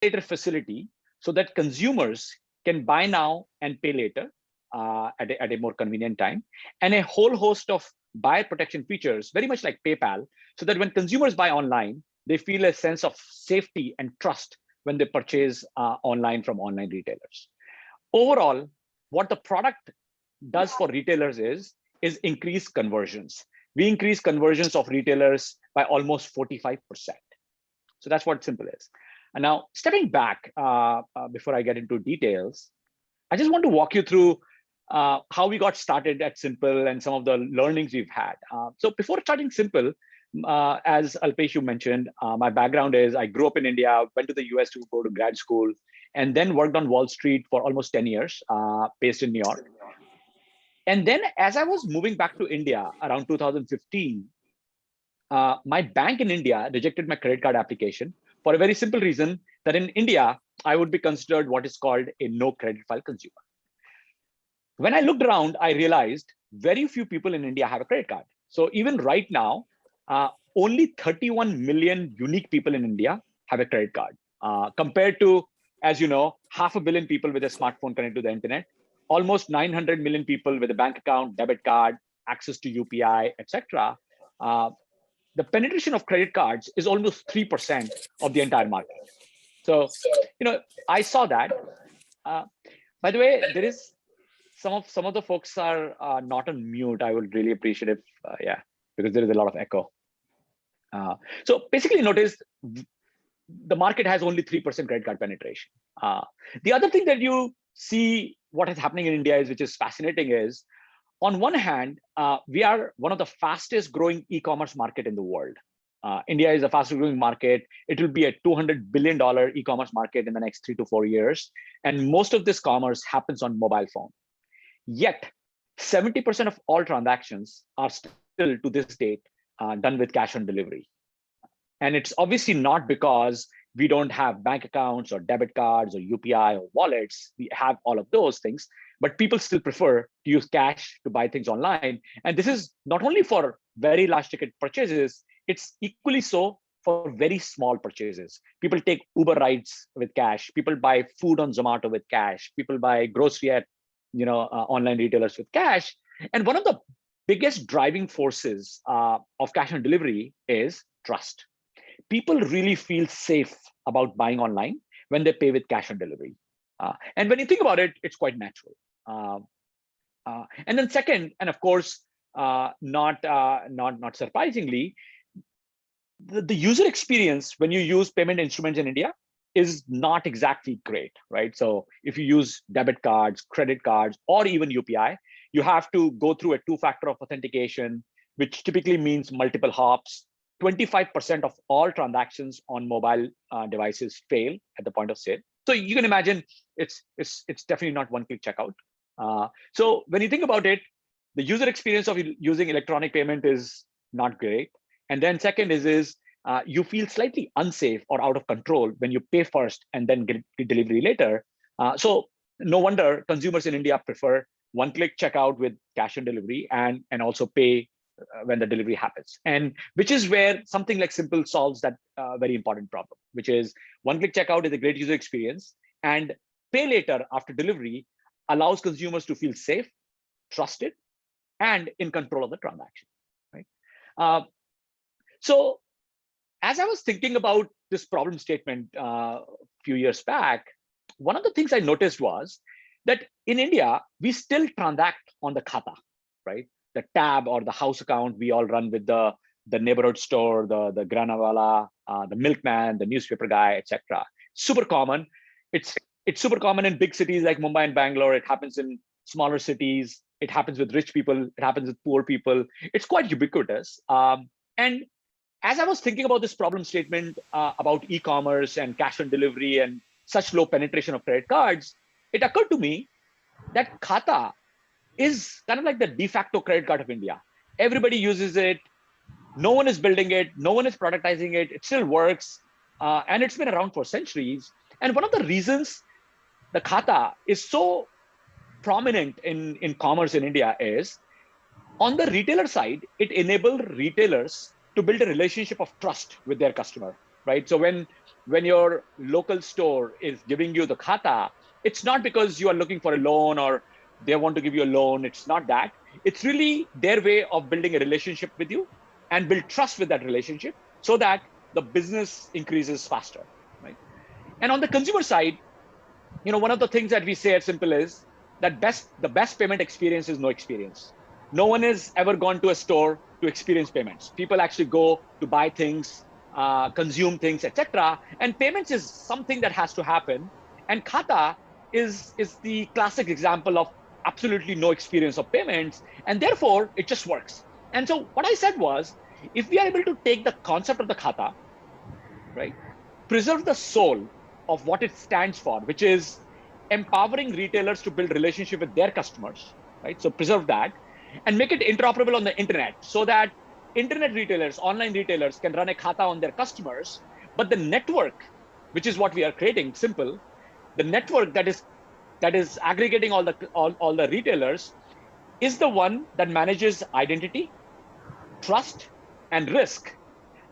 later facility so that consumers can buy now and pay later at a more convenient time, and a whole host of buyer protection features, very much like PayPal, so that when consumers buy online, they feel a sense of safety and trust when they purchase online from online retailers. Overall, what the product does for retailers is increase conversions. We increase conversions of retailers by almost 45%. So that's what Simpl is. And now, stepping back before I get into details, I just want to walk you through how we got started at Simpl and some of the learnings we've had. So before starting Simpl, as Alpesh, you mentioned, my background is I grew up in India, went to the US to go to grad school, and then worked on Wall Street for almost 10 years, based in New York. And then as I was moving back to India around 2015, my bank in India rejected my credit card application for a very simple reason that in India, I would be considered what is called a no credit file consumer. When I looked around, I realized very few people in India have a credit card. So even right now, only 31 million unique people in India have a credit card, compared to, as you know, 500 million people with a smartphone connected to the internet, almost 900 million people with a bank account, debit card, access to UPI, etc. The penetration of credit cards is almost 3% of the entire market. So, I saw that. By the way, there is some of the folks are not on mute. I would really appreciate if, because there is a lot of echo. So basically, notice the market has only 3% credit card penetration. The other thing that you see what is happening in India is, which is fascinating, is on one hand, we are one of the fastest growing e-commerce market in the world. India is the fastest growing market. It will be a $200 billion e-commerce market in the next 3 to 4 years. And most of this commerce happens on mobile phone. Yet 70% of all transactions are still to this date done with cash on delivery. And it's obviously not because we don't have bank accounts or debit cards or UPI or wallets. We have all of those things, but people still prefer to use cash to buy things online. And this is not only for very large ticket purchases, it's equally so for very small purchases. People take Uber rides with cash. People buy food on Zomato with cash. People buy grocery at online retailers with cash. And one of the biggest driving forces of cash on delivery is trust. People really feel safe about buying online when they pay with cash on delivery. And when you think about it, it's quite natural. And then second, and of course, not surprisingly, the user experience when you use payment instruments in India is not exactly great, right? So if you use debit cards, credit cards, or even UPI, you have to go through a two-factor of authentication, which typically means multiple hops. 25% of all transactions on mobile devices fail at the point of sale. So you can imagine it's definitely not one-click checkout. So when you think about it, the user experience of using electronic payment is not great. And then second is you feel slightly unsafe or out of control when you pay first and then get delivery later. So no wonder consumers in India prefer one-click checkout with cash on delivery and also pay when the delivery happens. And which is where something like Simpl solves that very important problem, which is one-click checkout is a great user experience, and pay later after delivery allows consumers to feel safe, trusted, and in control of the transaction, right? So as I was thinking about this problem statement a few years back, one of the things I noticed was that in India, we still transact on the khata, right? The tab or the house account we all run with the neighborhood store, the granawala, the milkman, the newspaper guy, etc. Super common. It's super common in big cities like Mumbai and Bangalore. It happens in smaller cities. It happens with rich people. It happens with poor people. It's quite ubiquitous. And as I was thinking about this problem statement about e-commerce and cash on delivery and such low penetration of credit cards, it occurred to me that khata is kind of like the de facto credit card of India. Everybody uses it. No one is building it. No one is productizing it. It still works. And it's been around for centuries. And one of the reasons the khata is so prominent in commerce in India is on the retailer side, it enabled retailers to build a relationship of trust with their customer. right? So when your local store is giving you the khata, it's not because you are looking for a loan or they want to give you a loan. It's not that. It's really their way of building a relationship with you and build trust with that relationship so that the business increases faster, right? And on the consumer side, one of the things that we say at Simpl is that the best payment experience is no experience. No one has ever gone to a store to experience payments. People actually go to buy things, consume things, etc. And payments is something that has to happen. And Khata is the classic example of absolutely no experience of payments, and therefore it just works. And so what I said was, if we are able to take the concept of the Khata, right, preserve the soul of what it stands for, which is empowering retailers to build relationship with their customers, right? So preserve that and make it interoperable on the internet so that internet retailers, online retailers can run a khata on their customers, but the network, which is what we are creating, Simpl, the network that is aggregating all the retailers is the one that manages identity, trust, and risk.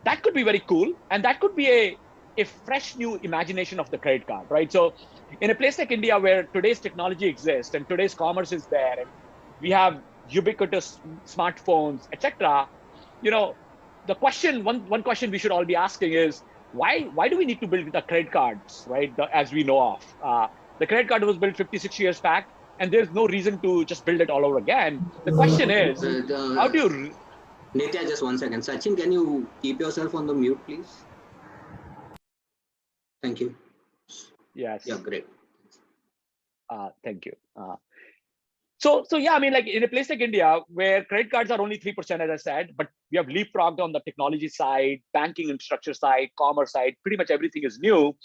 That could be very cool, and that could be a fresh new imagination of the credit card, right? So in a place like India where today's technology exists and today's commerce is there and we have ubiquitous smartphones, etc., you know the question one question we should all be asking is, why do we need to build the credit cards, right? As we know of, the credit card was built 56 years back, and there's no reason to just build it all over again. The question is, how do you Nitya, just 1 second. Sachin, can you keep yourself on the mute, please? Thank you. yes Yeah, great. Thank you. So yeah, I mean, like in a place like India, where credit cards are only 3%, as I said, but we have leapfrogged on the technology side, banking infrastructure side, commerce side, pretty much everything is new.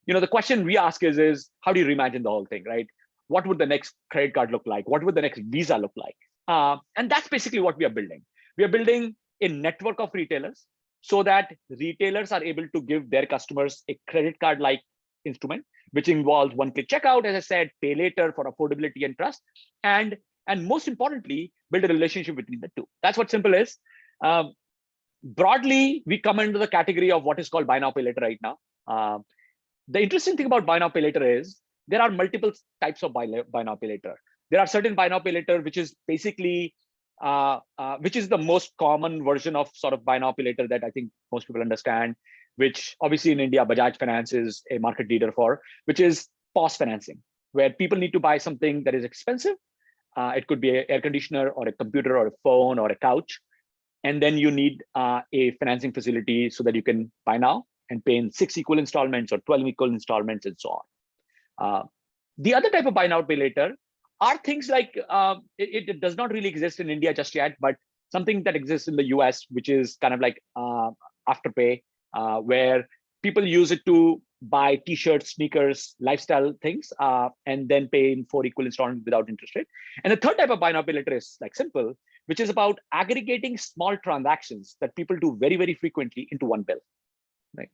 The question we ask is how do you reimagine the whole thing, right? What would the next credit card look like? What would the next Visa look like? And that's basically what we are building. We are building a network of retailers so that retailers are able to give their customers a credit card-like instrument, which involves one-click checkout, as I said, pay later for affordability and trust, and most importantly, build a relationship between the two. That's what Simpl is. Broadly, we come into the category of what is called buy now, pay later right now. The interesting thing about buy now, pay later is there are multiple types of buy now, pay later. There are certain buy now, pay later, which is basically which is the most common version of sort of buy now, pay later that I think most people understand, which obviously in India, Bajaj Finance is a market leader for, which is POS financing, where people need to buy something that is expensive. It could be an air conditioner or a computer or a phone or a couch. And then you need a financing facility so that you can buy now and pay in 6 equal installments or 12 equal installments and so on. The other type of buy now, pay later are things like, it does not really exist in India just yet, but something that exists in the US, which is kind of like Afterpay, where people use it to buy t-shirts, sneakers, lifestyle things, and then pay in 4 equal installments without interest rate. And the third type of buy now, pay later is like Simpl, which is about aggregating small transactions that people do very, very frequently into one bill, right?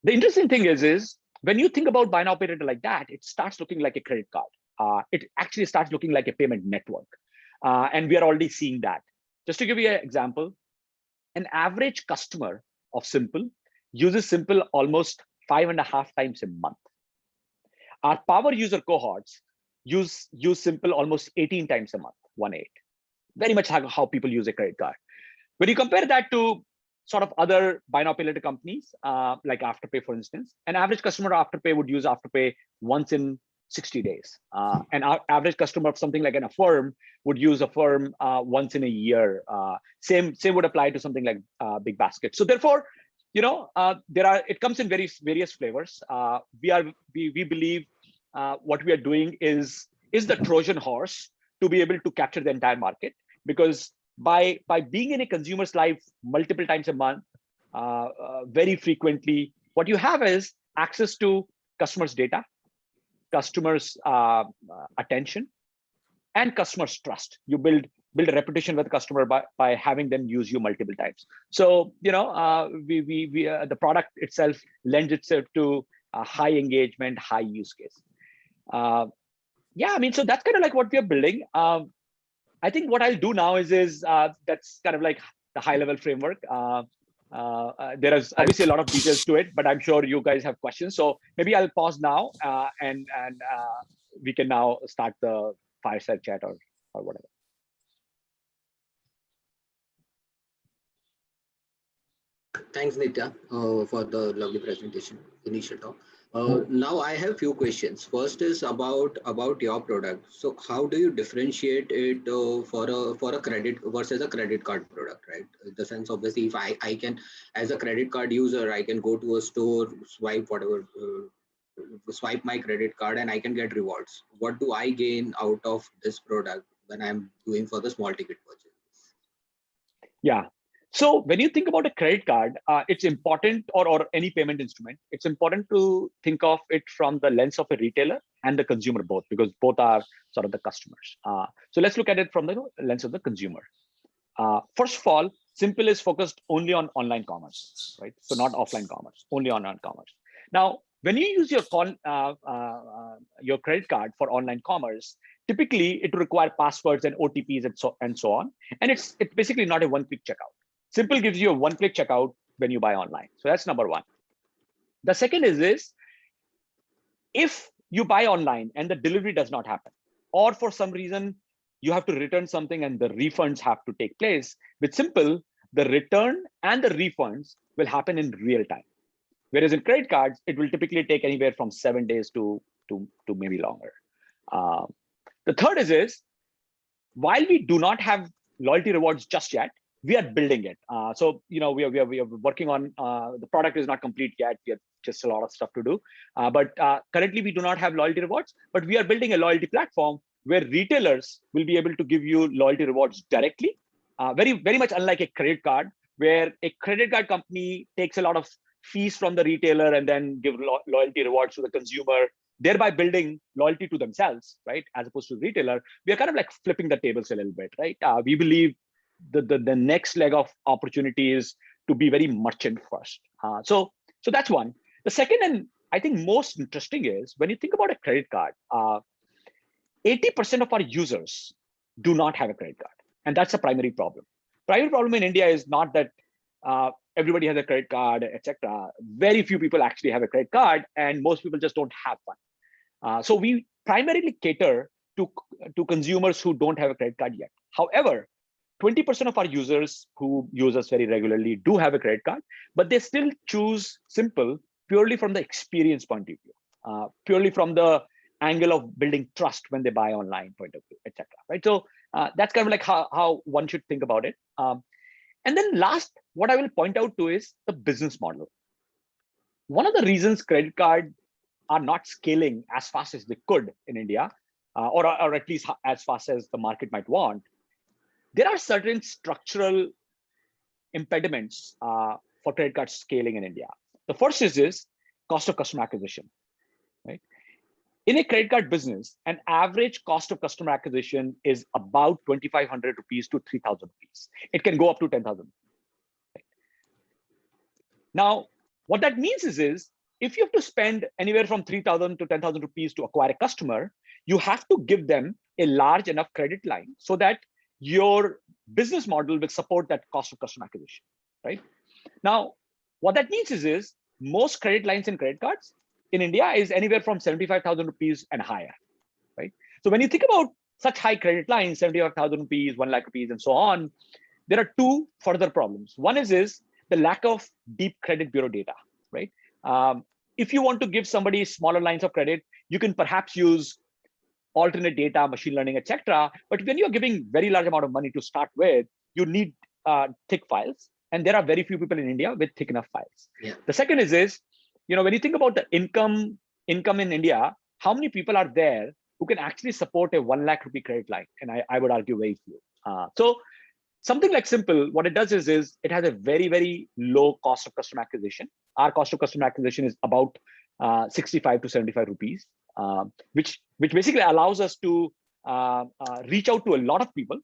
The interesting thing is when you think about buy now, pay later like that, it starts looking like a credit card. It actually starts looking like a payment network. And we are already seeing that. Just to give you an example, an average customer of Simpl uses Simpl almost 5.5 times a month. Our power user cohorts use Simpl almost 18 times a month, 1.8. Very much how people use a credit card. When you compare that to sort of other buy now, pay later companies, like Afterpay, for instance, an average customer of Afterpay would use Afterpay once in 60 days. An average customer of something like an Affirm would use Affirm once in a year. Same would apply to something like Big Basket. So therefore, it comes in various flavors. We believe what we are doing is the Trojan horse to be able to capture the entire market, because by being in a consumer's life multiple times a month, very frequently, what you have is access to customers' data, customers' attention, and customers' trust. You build a reputation with the customer by having them use you multiple times. So the product itself lends itself to a high engagement, high use case. Yeah, I mean, so that's kind of like what we are building. I think what I'll do now is that's kind of like the high level framework. There is obviously a lot of details to it, but I'm sure you guys have questions. So maybe I'll pause now and we can now start the fireside chat or whatever. Thanks, Nitya, for the lovely presentation, initial talk. Now I have few questions. First is about your product. So how do you differentiate it for a credit versus a credit card product, right? In the sense, obviously, if I can, as a credit card user, I can go to a store, swipe whatever, swipe my credit card, and I can get rewards. What do I gain out of this product when I'm doing for the small ticket purchase? Yeah. So when you think about a credit card, it's important, or any payment instrument, it's important to think of it from the lens of a retailer and the consumer both, because both are sort of the customers. So let's look at it from the lens of the consumer. First of all, Simpl is focused only on online commerce, right? So not offline commerce, only online commerce. Now, when you use your credit card for online commerce, typically it will require passwords and OTPs and so on. And it's basically not a one-click checkout. Simpl gives you a one-click checkout when you buy online. So that's number one. The second is if you buy online and the delivery does not happen, or for some reason you have to return something and the refunds have to take place, with Simpl, the return and the refunds will happen in real time. Whereas in credit cards, it will typically take anywhere from 7 days to maybe longer. The third is while we do not have loyalty rewards just yet, we are building it. So we are working on the product is not complete yet. We have just a lot of stuff to do. But currently we do not have loyalty rewards, but we are building a loyalty platform where retailers will be able to give you loyalty rewards directly. Very much unlike a credit card, where a credit card company takes a lot of fees from the retailer and then give loyalty rewards to the consumer, thereby building loyalty to themselves, right? As opposed to the retailer, we are kind of like flipping the tables a little bit, right? We believe the next leg of opportunity is to be very merchant first. So that's one. The second, and I think most interesting, is when you think about a credit card, 80% of our users do not have a credit card. And that's a primary problem. Primary problem in India is not that everybody has a credit card, etc. Very few people actually have a credit card, and most people just don't have one. So we primarily cater to consumers who don't have a credit card yet. However, 20% of our users who use us very regularly do have a credit card, but they still choose Simpl purely from the experience point of view, purely from the angle of building trust when they buy online point of view, etc. Right? So that's kind of like how one should think about it. And then last, what I will point out to is the business model. One of the reasons credit cards are not scaling as fast as they could in India, or at least as fast as the market might want, there are certain structural impediments for credit card scaling in India. The first is cost of customer acquisition, right? In a credit card business, an average cost of customer acquisition is about 2,500 rupees to 3,000 rupees. It can go up to 10,000. Right? Now, what that means is if you have to spend anywhere from 3,000 to 10,000 rupees to acquire a customer, you have to give them a large enough credit line so that your business model will support that cost of customer acquisition, right? Now, what that means is most credit lines in credit cards in India is anywhere from 75,000 rupees and higher, right? So when you think about such high credit lines, 75,000 rupees, 1 lakh rupees, and so on, there are two further problems. One is the lack of deep credit bureau data, right? If you want to give somebody smaller lines of credit, you can perhaps use alternate data, machine learning, etc. But when you're giving very large amount of money to start with, you need thick files. And there are very few people in India with thick enough files. Yeah. The second is when you think about the income in India, how many people are there who can actually support a 1 lakh rupee credit line? And I would argue very few. So something like Simpl, what it does is it has a very, very low cost of customer acquisition. Our cost of customer acquisition is about 65 to 75 rupees, which basically allows us to reach out to a lot of people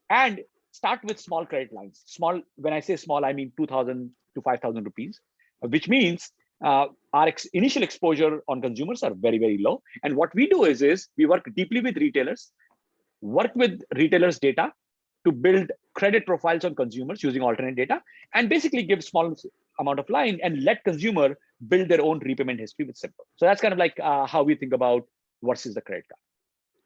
and start with small credit lines. Small, when I say small, I mean 2,000 to 5,000 rupees, which means our initial exposure on consumers are very, very low. And what we do is we work deeply with retailers, work with retailers' data, to build credit profiles on consumers using alternate data, and basically give small amount of line and let consumer build their own repayment history with Simpl. So that's kind of like how we think about versus the credit card.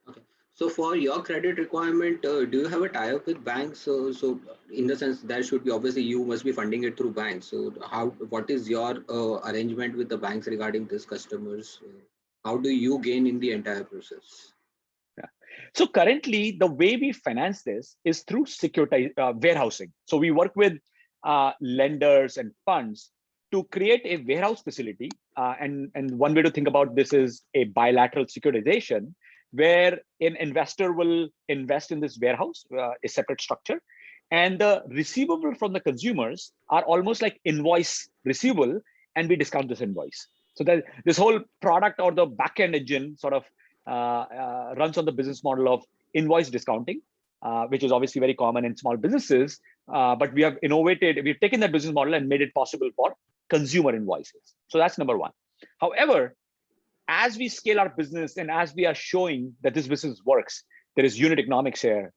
Okay. So for your credit requirement, do you have a tie-up with banks? So in the sense that should be obviously you must be funding it through banks. So what is your arrangement with the banks regarding this customers? How do you gain in the entire process? Yeah. So currently, the way we finance this is through securitized warehousing. So we work with lenders and funds to create a warehouse facility. And one way to think about this is a bilateral securitization, where an investor will invest in this warehouse, a separate structure, and the receivable from the consumers are almost like invoice receivable, and we discount this invoice. So that this whole product or the backend engine sort of runs on the business model of invoice discounting, which is obviously very common in small businesses. But we have innovated, we've taken that business model and made it possible for consumer invoices. So that's number one. However, as we scale our business and as we are showing that this business works, there is unit economics here,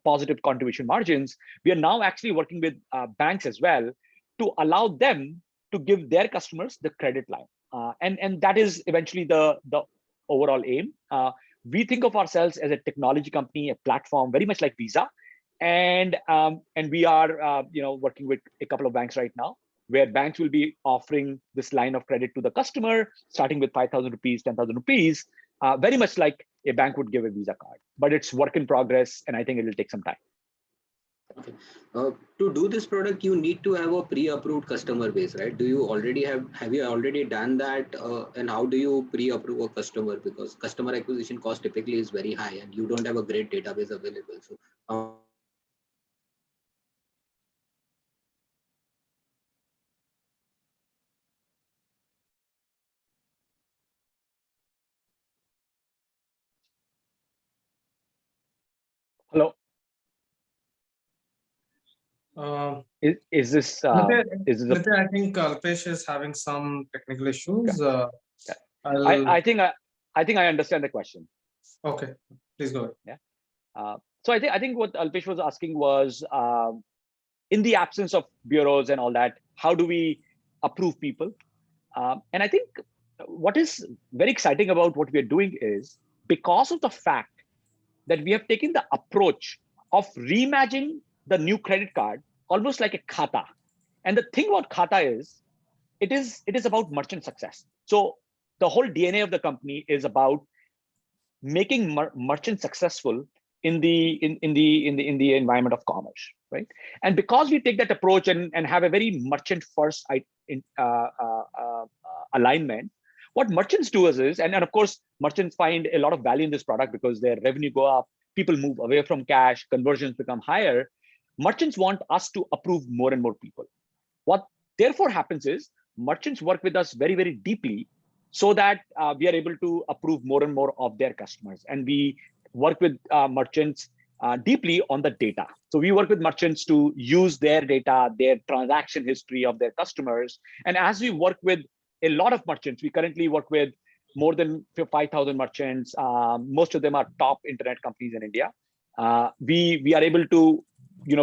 positive contribution margins, we are now actually working with banks as well to allow them to give their customers the credit line. And that is eventually the overall aim. We think of ourselves as a technology company, a platform, very much like Visa. And we are working with a couple of banks right now, where banks will be offering this line of credit to the customer, starting with 5,000 rupees, 10,000 rupees, very much like a bank would give a Visa card. But it's work in progress, and I think it will take some time. Okay. To do this product, you need to have a pre-approved customer base, right? Do you already have you already done that? And how do you pre-approve a customer? Because customer acquisition cost typically is very high and you don't have a great database available. So Hello. Is this Nitya, is this I think Alpesh is having some technical issues. okay. I think I understand the question. Okay, please go ahead. Yeah. So I think what Alpesh was asking was, in the absence of bureaus and all that, how do we approve people? And I think what is very exciting about what we are doing is, because of the fact that we have taken the approach of reimagining the new credit card almost like a khata. And the thing about khata is, it is about merchant success. So the whole DNA of the company is about making merchants successful in the environment of commerce, right? And because we take that approach and have a very merchant first alignment, what merchants do is, and of course merchants find a lot of value in this product because their revenue go up, people move away from cash, conversions become higher. Merchants want us to approve more and more people. What therefore happens is, merchants work with us very, very deeply, so that we are able to approve more and more of their customers. And we work with merchants deeply on the data. So we work with merchants to use their data, their transaction history of their customers. And as we work with a lot of merchants, we currently work with more than 5,000 merchants. Most of them are top internet companies in India. We are able to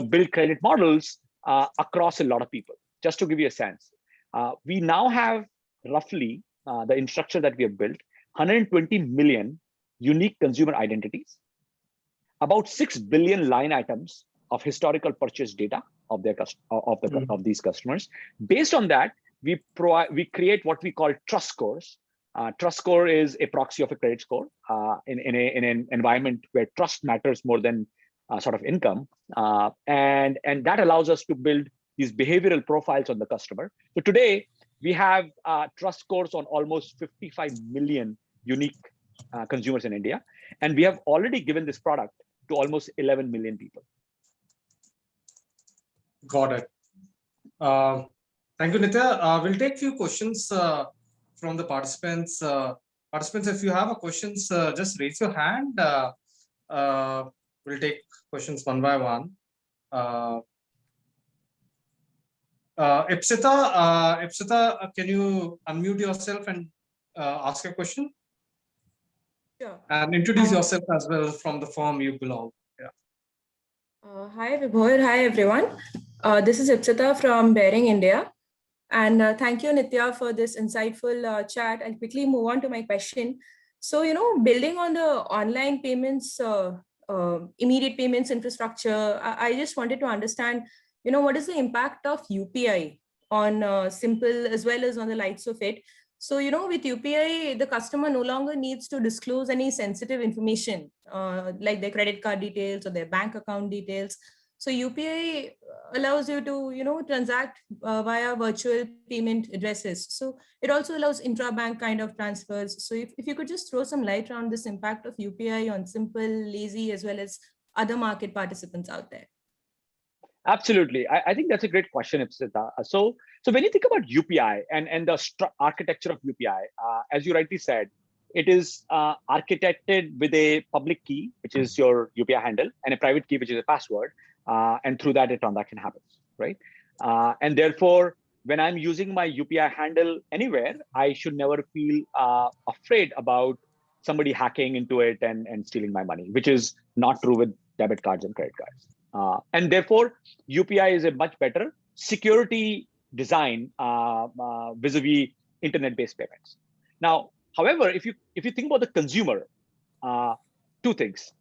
build credit models across a lot of people. Just to give you a sense, we now have roughly the infrastructure that we have built, 120 million unique consumer identities, about 6 billion line items of historical purchase data of their of these customers. Based on that, we create what we call trust scores. Trust score is a proxy of a credit score in an environment where trust matters more than sort of income, and that allows us to build these behavioral profiles on the customer. So today we have trust scores on almost 55 million unique consumers in India, and we have already given this product to almost 11 million people. Got it. Thank you, Nitya. We'll take few questions from the participants. Participants, if you have a questions, just raise your hand. We'll take questions one by one. Ipsita, can you unmute yourself and ask a question? Sure. And introduce yourself as well from the firm you belong. Yeah. Hi, Vibhor. Hi, everyone. This is Ipsita from Bearing India. And thank you, Nitya, for this insightful chat. I'll quickly move on to my question. So, building on the online payments, immediate payments infrastructure, I just wanted to understand, what is the impact of UPI on Simpl as well as on the likes of it? So, with UPI, the customer no longer needs to disclose any sensitive information like their credit card details or their bank account details. So UPI allows you to, transact via virtual payment addresses. So it also allows intra-bank kind of transfers. So if you could just throw some light around this impact of UPI on Simpl, Lazy, as well as other market participants out there. Absolutely. I think that's a great question, Ipsita. So when you think about UPI and the architecture of UPI, as you rightly said, it is architected with a public key, which is your UPI handle, and a private key, which is a password. And through that, a transaction happens, right? And therefore, when I'm using my UPI handle anywhere, I should never feel afraid about somebody hacking into it and stealing my money, which is not true with debit cards and credit cards. And therefore, UPI is a much better security design vis-a-vis internet-based payments. Now, however, if you think about the consumer, two things.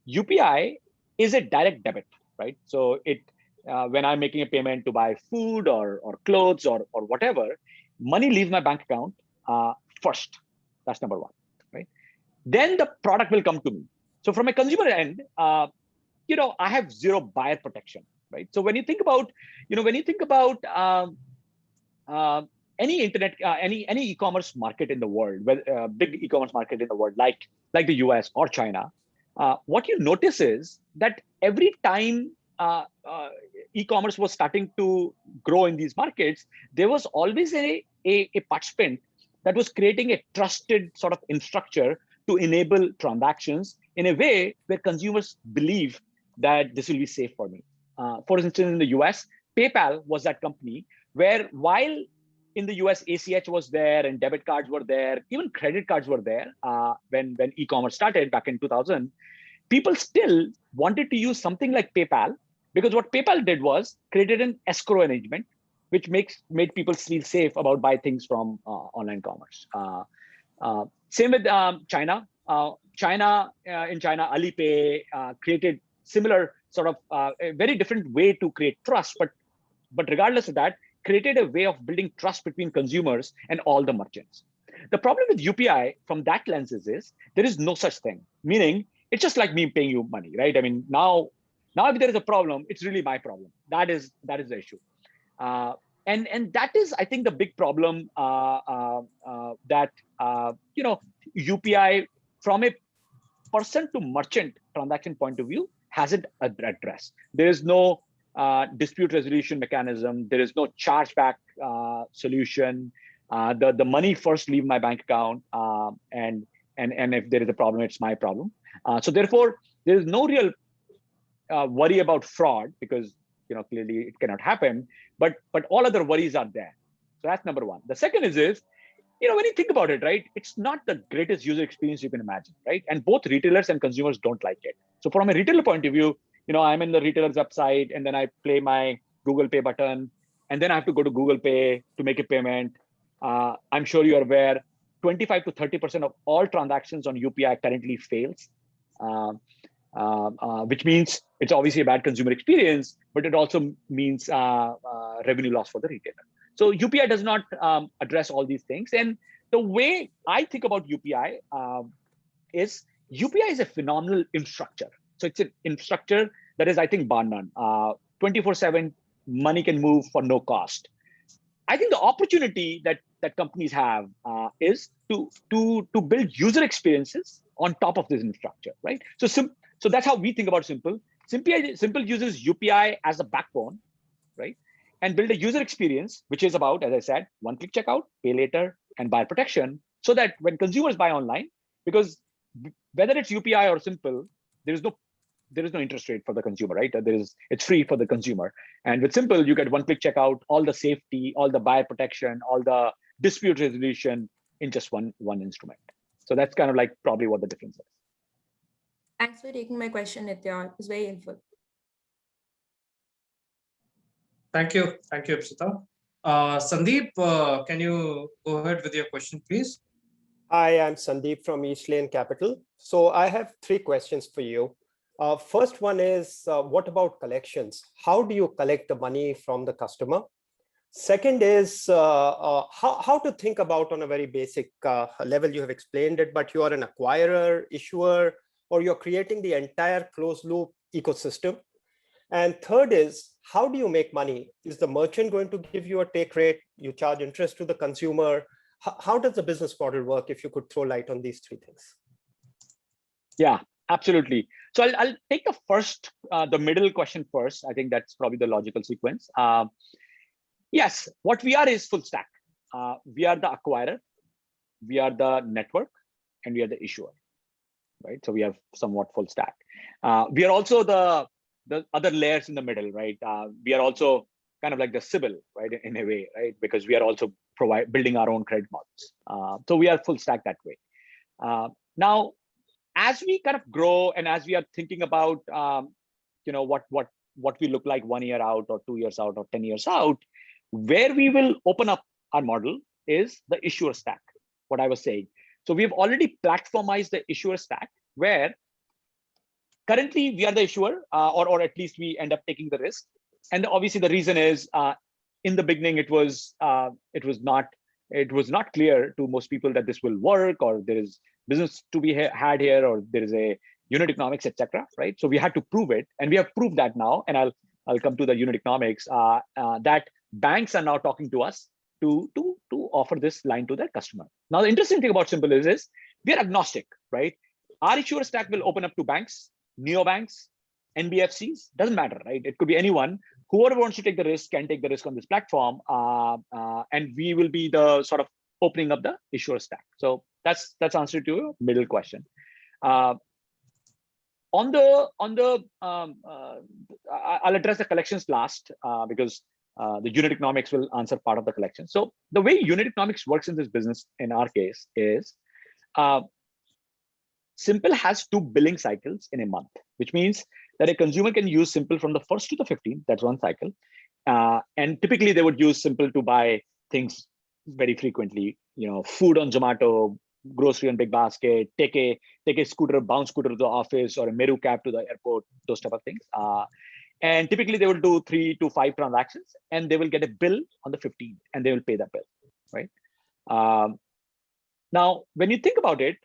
UPI is a direct debit, right? So when I'm making a payment to buy food or clothes or whatever, money leaves my bank account first. That's number one, right? Then the product will come to me. So from a consumer end, I have zero buyer protection, right? So when you think about, any internet, any e-commerce market in the world, big e-commerce market in the world, like the US or China, what you notice is that every time e-commerce was starting to grow in these markets, there was always a participant that was creating a trusted sort of infrastructure to enable transactions in a way where consumers believe that this will be safe for me. For instance, in the US, PayPal was that company where, while in the US, ACH was there and debit cards were there, even credit cards were there when e-commerce started back in 2000, people still wanted to use something like PayPal, because what PayPal did was created an escrow arrangement, which made people feel safe about buying things from online commerce. Same with China. In China, Alipay created similar sort of a very different way to create trust, but regardless of that, created a way of building trust between consumers and all the merchants. The problem with UPI from that lens is there is no such thing, meaning it's just like me paying you money, right? I mean, now if there is a problem, it's really my problem. That is the issue. And that is, I think, the big problem that UPI from a person to merchant transaction point of view hasn't addressed. There is no dispute resolution mechanism. There is no chargeback solution. The money first leave my bank account, and if there is a problem, it's my problem. So therefore, there is no real worry about fraud, because clearly it cannot happen. But all other worries are there. So that's number one. The second is when you think about it, right, it's not the greatest user experience you can imagine, right? And both retailers and consumers don't like it. So from a retailer point of view, I'm in the retailer's website, and then I play my Google Pay button, and then I have to go to Google Pay to make a payment. I'm sure you're aware, 25 to 30% of all transactions on UPI currently fails, which means it's obviously a bad consumer experience, but it also means revenue loss for the retailer. So UPI does not address all these things. And the way I think about UPI is UPI is a phenomenal infrastructure. So it's an infrastructure that is, I think, bar none. 24/7 money can move for no cost. I think the opportunity that companies have is to build user experiences on top of this infrastructure, right? So that's how we think about Simpl. Simpl uses UPI as a backbone, right? And build a user experience, which is about, as I said, one-click checkout, pay later, and buyer protection, so that when consumers buy online, because whether it's UPI or Simpl, there is no interest rate for the consumer, right? It's free for the consumer. And with Simpl, you get one-click checkout, all the safety, all the buyer protection, all the dispute resolution in just one instrument. So that's kind of like probably what the difference is. Thanks for taking my question, Nitya. It was very helpful. Thank you, Ipsita. Sandeep, can you go ahead with your question, please? Hi, I'm Sandeep from East Lane Capital. So I have 3 questions for you. First one is, what about collections? How do you collect the money from the customer? Second is how to think about on a very basic level. You have explained it, but you are an acquirer, issuer, or you're creating the entire closed loop ecosystem. And third is, how do you make money? Is the merchant going to give you a take rate? You charge interest to the consumer? How does the business model work? If you could throw light on these 3 things. Yeah, absolutely. So I'll take the middle question first. I think that's probably the logical sequence. Yes, what we are is full stack. We are the acquirer, we are the network, and we are the issuer, right? So we have somewhat full stack. We are also the other layers in the middle, right? We are also kind of like the Simpl, right, in a way, right? Because we are also building our own credit models. So we are full stack that way. Now, as we kind of grow and as we are thinking about, what we look like 1 year out or 2 years out or 10 years out, where we will open up our model is the issuer stack, what I was saying. So we've already platformized the issuer stack where currently we are the issuer, or at least we end up taking the risk. And obviously the reason is in the beginning, it was not clear to most people that this will work, or there is business to be had here, or there is a unit economics, etc. Right? So we had to prove it, and we have proved that now. And I'll come to the unit economics that banks are now talking to us to offer this line to their customer. Now the interesting thing about Simpl is we are agnostic, right? Our issuer stack will open up to banks, neobanks, NBFCs, doesn't matter, right? It could be anyone. Whoever wants to take the risk can take the risk on this platform, and we will be the sort of opening up the issuer stack. So that's answer to your middle question. I'll address the collections last because the unit economics will answer part of the collection. So the way unit economics works in this business, in our case, is Simpl has 2 billing cycles in a month, which means that a consumer can use Simpl from the 1st to the 15th. That's one cycle. And typically they would use Simpl to buy things very frequently, food on Zomato, grocery on Big Basket, take a scooter, bounce scooter to the office, or a Meru cab to the airport, those type of things. And typically they will do 3 to 5 transactions, and they will get a bill on the 15th, and they will pay that bill, right? Now, when you think about it,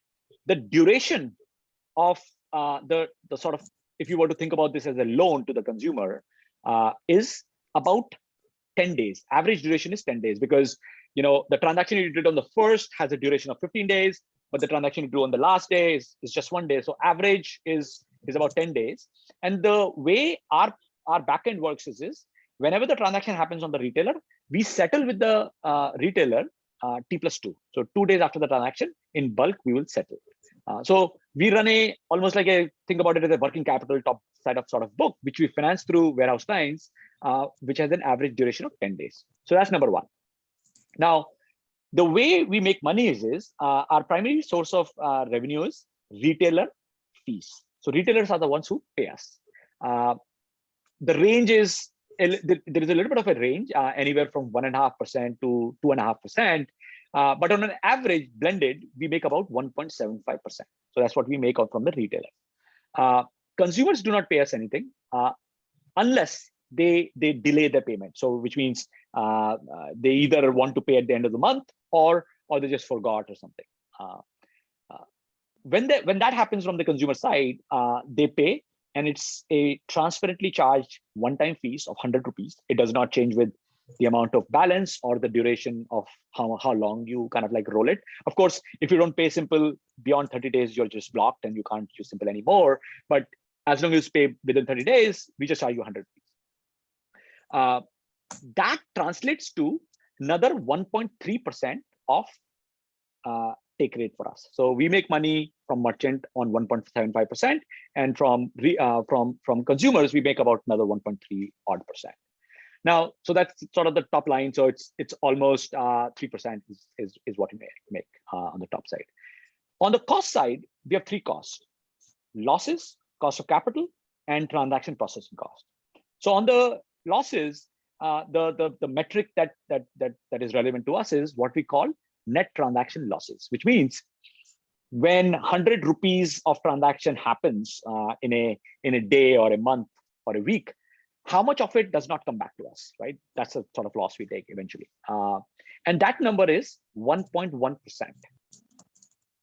the duration of the sort of, if you were to think about this as a loan to the consumer, is about 10 days. Average duration is 10 days because the transaction you did on the first has a duration of 15 days, but the transaction you do on the last day is just 1 day. So average is about 10 days. And the way our backend works is whenever the transaction happens on the retailer, we settle with the retailer T+2. So 2 days after the transaction, in bulk, we will settle. So we run almost like think about it as a working capital top side of sort of book, which we finance through warehouse lines, which has an average duration of 10 days. So that's number one. Now, the way we make money is our primary source of revenue is retailer fees. So retailers are the ones who pay us. The range is, there is a little bit of a range, anywhere from 1.5% to 2.5%. But on an average blended, we make about 1.75%. So that's what we make out from the retailer. Consumers do not pay us anything unless they delay their payment. So which means they either want to pay at the end of the month or they just forgot or something. When that happens from the consumer side, they pay, and it's a transparently charged one-time fees of 100 rupees. It does not change with the amount of balance or the duration of how long you kind of like roll it. Of course, if you don't pay Simpl beyond 30 days, you're just blocked and you can't use Simpl anymore. But as long as you pay within 30 days, we just charge you 100 rupees. That translates to another 1.3% of take rate for us. So we make money from merchant on 1.75%, and from consumers we make about another 1.3 odd percent. Now, so that's sort of the top line. So it's almost 3% is what we make on the top side. On the cost side, we have 3 costs: losses, cost of capital, and transaction processing cost. So on the losses, the metric that is relevant to us is what we call net transaction losses, which means when 100 rupees of transaction happens in a day or a month or a week, how much of it does not come back to us, right? That's a sort of loss we take eventually. And that number is 1.1%.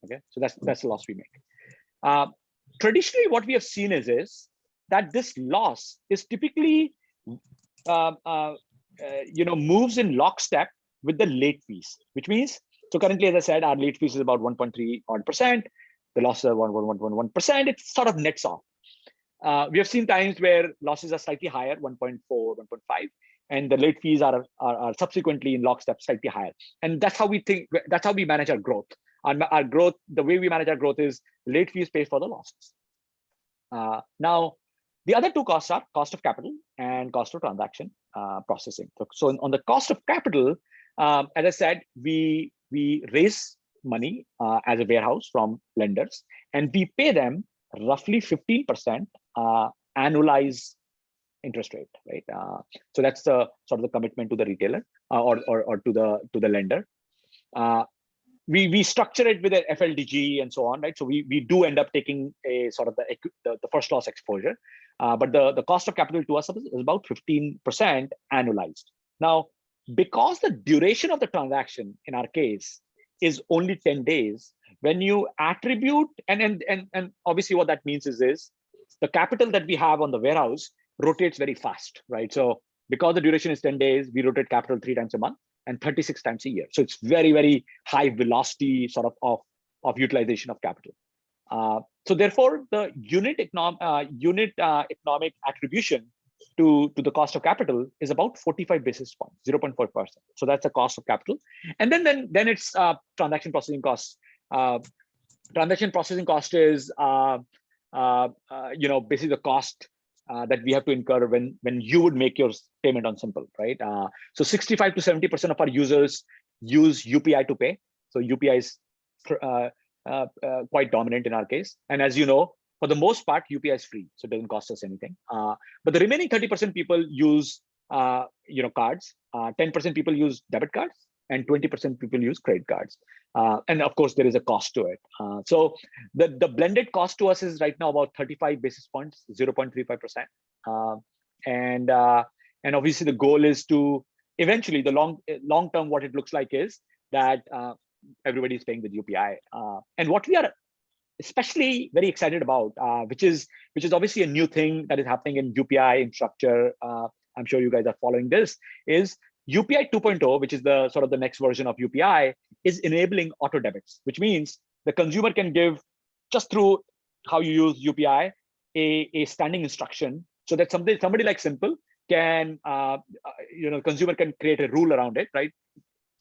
Okay, so that's the loss we make. Traditionally, what we have seen is that this loss is typically moves in lockstep with the late fees, which means, so currently, as I said, our late fees is about 1.3%. The losses are 1.1%. It sort of nets off. We have seen times where losses are slightly higher, 1.4, 1.5, and the late fees are subsequently in lockstep slightly higher. And that's how we think. That's how we manage our growth. Our growth, the way we manage our growth is late fees pay for the losses. Now, the other two costs are cost of capital and cost of transaction processing. So on the cost of capital, as I said, we raise money as a warehouse from lenders, and we pay them roughly 15% annualized interest rate, right? So that's the sort of the commitment to the retailer or to the lender. We structure it with an FLDG and so on, right? So we do end up taking a sort of the first loss exposure, but the cost of capital to us is about 15% annualized. Now, because the duration of the transaction in our case is only 10 days, when you attribute, and obviously what that means is the capital that we have on the warehouse rotates very fast, right? So because the duration is 10 days, we rotate capital 3 times a month and 36 times a year. So it's very, very high velocity sort of utilization of capital. So therefore, the unit economic attribution to the cost of capital is about 45 basis points, 0.4%. So that's the cost of capital. And then it's transaction processing costs. Transaction processing cost is basically the cost that we have to incur when you would make your payment on Simpl, right? So 65 to 70% of our users use UPI to pay. So UPI is quite dominant in our case. And as you know, for the most part, UPI is free, so it doesn't cost us anything. But the remaining 30% people use cards. 10% people use debit cards, and 20% people use credit cards. And of course, there is a cost to it. So the blended cost to us is right now about 35 basis points, 0.35%. And obviously, the goal is to eventually, the long term, what it looks like is that everybody is paying with UPI. And what we are especially very excited about, which is obviously a new thing that is happening in UPI infrastructure. I'm sure you guys are following this, is UPI 2.0, which is the sort of the next version of UPI, is enabling auto debits, which means the consumer can give, just through how you use UPI, a standing instruction, so that somebody like Simpl can, consumer can create a rule around it, right?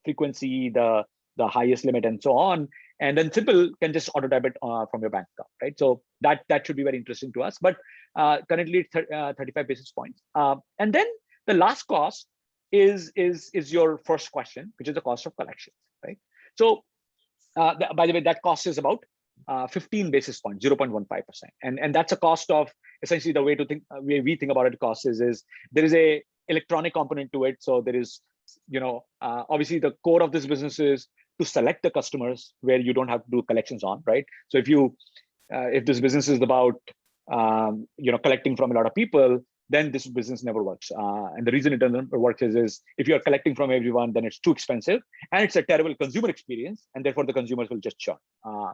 Frequency, the highest limit, and so on. And then Simpl can just auto debit from your bank account, right? So that should be very interesting to us. But currently, it's 35 basis points. And then the last cost is your first question, which is the cost of collections, right? So by the way, that cost is about 15 basis points, 0.15%. And that's a cost of, essentially the way we think about it, cost is there is a electronic component to it. So there is, obviously the core of this business is to select the customers where you don't have to do collections on, right? So if this business is about collecting from a lot of people, then this business never works. And the reason it doesn't work is if you're collecting from everyone, then it's too expensive and it's a terrible consumer experience, and therefore the consumers will just churn.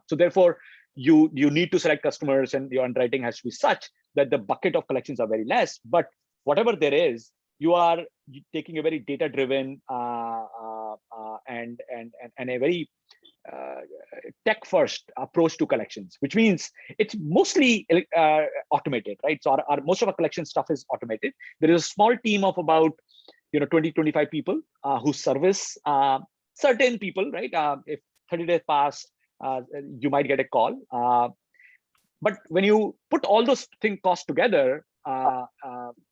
So therefore, you need to select customers, and your underwriting has to be such that the bucket of collections are very less. But whatever there is, you are taking a very data-driven and a very tech-first approach to collections, which means it's mostly automated, right? So most of our collection stuff is automated. There is a small team of about 20-25 people who service certain people, right? If 30 days pass, you might get a call. But when you put all those costs together, and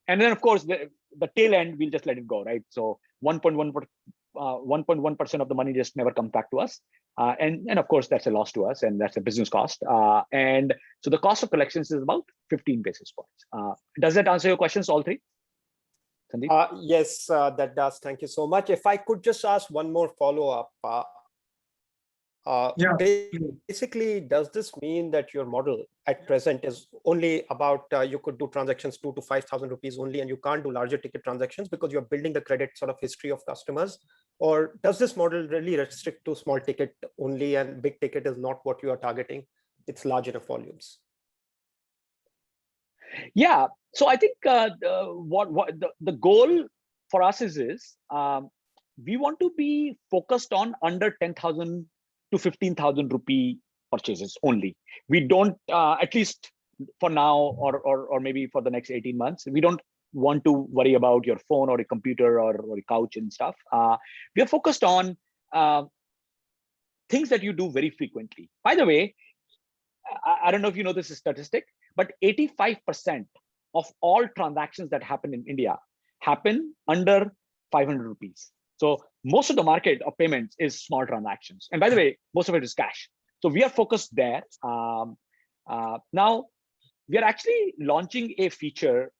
then of course the tail end, we'll just let it go, right? So 1.1% of the money just never comes back to us. And of course, that's a loss to us, and that's a business cost. And so the cost of collections is about 15 basis points. Does that answer your questions, all three? Sandeep? Yes, that does. Thank you so much. If I could just ask one more follow-up. Yeah. Basically, does this mean that your model at present is only about you could do transactions 2 to 5,000 rupees only, and you can't do larger ticket transactions because you're building the credit sort of history of customers? Or does this model really restrict to small ticket only, and big ticket is not what you are targeting? It's large enough volumes. Yeah. So I think the goal for us is we want to be focused on under 10,000 to 15,000 rupee purchases only. We don't, at least for now, or maybe for the next 18 months, we don't want to worry about your phone or a computer or a couch and stuff. We are focused on things that you do very frequently. By the way, I don't know if you know this statistic, but 85% of all transactions that happen in India happen under 500 rupees. So most of the market of payments is small transactions. And by the way, most of it is cash. So we are focused there. Now, we are actually launching a feature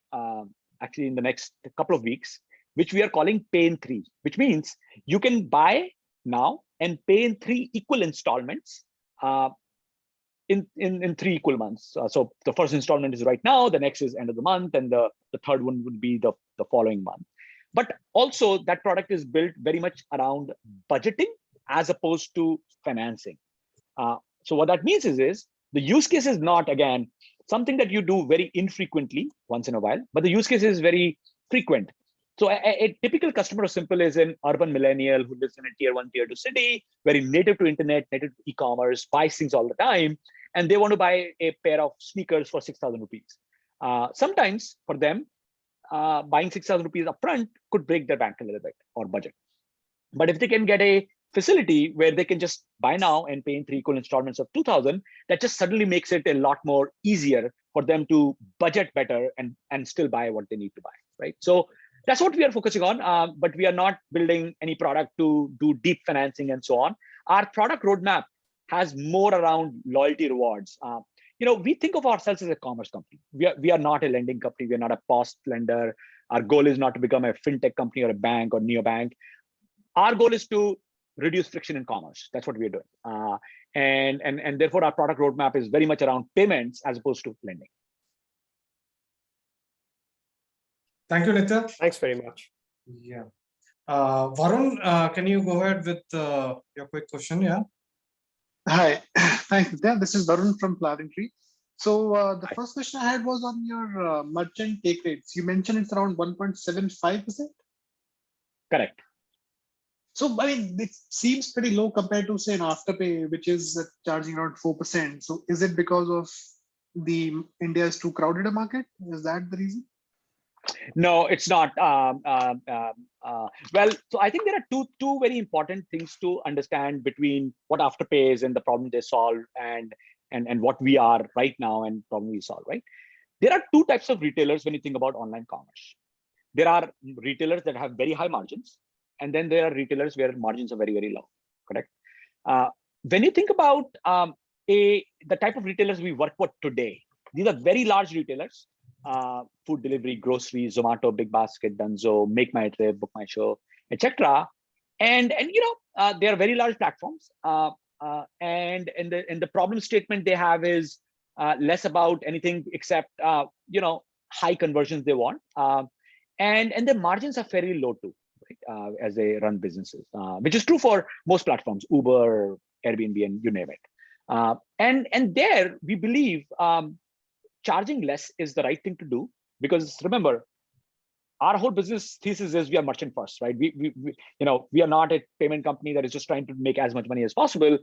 actually in the next couple of weeks, which we are calling Pay in 3, which means you can buy now and pay in 3 equal installments in 3 equal months. So the first installment is right now, the next is end of the month, and the third one would be the following month. But also that product is built very much around budgeting as opposed to financing. So what that means is the use case is not, again, something that you do very infrequently once in a while, but the use case is very frequent. So a typical customer of Simpl is an urban millennial who lives in a tier 1, tier 2 city, very native to internet, native to e-commerce, buys things all the time, and they want to buy a pair of sneakers for 6,000 rupees. Sometimes for them, buying 6,000 rupees upfront could break their bank a little bit or budget. But if they can get a facility where they can just buy now and pay in 3 equal installments of 2,000, that just suddenly makes it a lot more easier for them to budget better and still buy what they need to buy, right? So that's what we are focusing on, but we are not building any product to do deep financing and so on. Our product roadmap has more around loyalty rewards. We think of ourselves as a commerce company. We are not a lending company. We are not a POS lender. Our goal is not to become a fintech company or a bank or neobank. Our goal is to reduce friction in commerce. That's what we are doing. And therefore, our product roadmap is very much around payments as opposed to lending. Thank you, Nitya. Thanks very much. Yeah. Varun, can you go ahead with your quick question? Yeah. Hi, thanks, Nitya. This is Varun from Planning Tree. So the first question I had was on your merchant take rates. You mentioned it's around 1.75%. Correct. So, I mean, it seems pretty low compared to, say, an Afterpay, which is charging around 4%. So is it because of India is too crowded a market? Is that the reason? No, it's not. Well, so I think there are two very important things to understand between what Afterpay is and the problem they solve and what we are right now and problem we solve, right? There are 2 types of retailers when you think about online commerce. There are retailers that have very high margins, and then there are retailers where margins are very, very low, correct? When you think about the type of retailers we work with today, these are very large retailers. Food delivery, groceries, Zomato, Big Basket, Dunzo, Make My Trip, Book My Show, etc. And they are very large platforms. And the problem statement they have is less about anything except high conversions they want, and their margins are fairly low too, right, as they run businesses, which is true for most platforms, Uber, Airbnb, and you name it. And there we believe. Charging less is the right thing to do, because remember, our whole business thesis is we are merchant first, right? We are not a payment company that is just trying to make as much money as possible.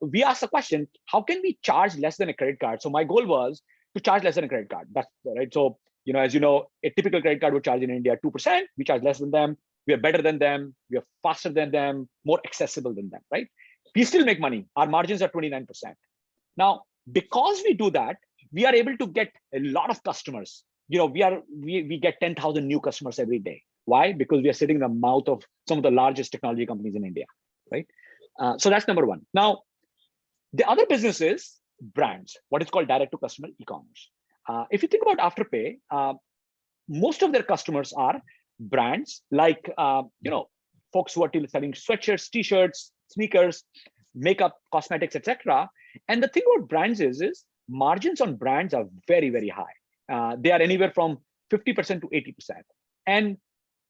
We ask the question, how can we charge less than a credit card? So my goal was to charge less than a credit card. That's right. So as you know, a typical credit card would charge in India 2%. We charge less than them. We are better than them. We are faster than them. More accessible than them, right? We still make money. Our margins are 29%. Now, because we do that, we are able to get a lot of customers. We get 10,000 new customers every day. Why? Because we are sitting in the mouth of some of the largest technology companies in India, right? So that's number one. Now, the other business is brands, what is called direct to customer e-commerce. If you think about Afterpay, most of their customers are brands like folks who are selling sweatshirts, t-shirts, sneakers, makeup, cosmetics, etc. And the thing about brands is margins on brands are very, very high. They are anywhere from 50% to 80%. And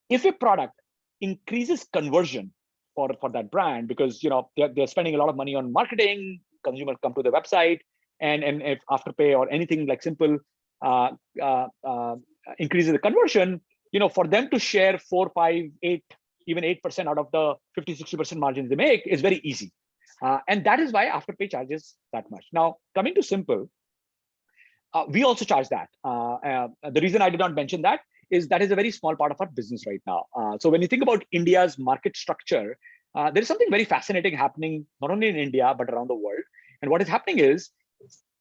if a product increases conversion for that brand, because they're spending a lot of money on marketing, consumers come to the website, and if Afterpay or anything like Simpl increases the conversion, for them to share 4, 5, 8, even 8% out of the 50-60% margins they make is very easy. And that is why Afterpay charges that much. Now, coming to Simpl, we also charge that. The reason I did not mention that is a very small part of our business right now. So when you think about India's market structure, there is something very fascinating happening, not only in India, but around the world. And what is happening is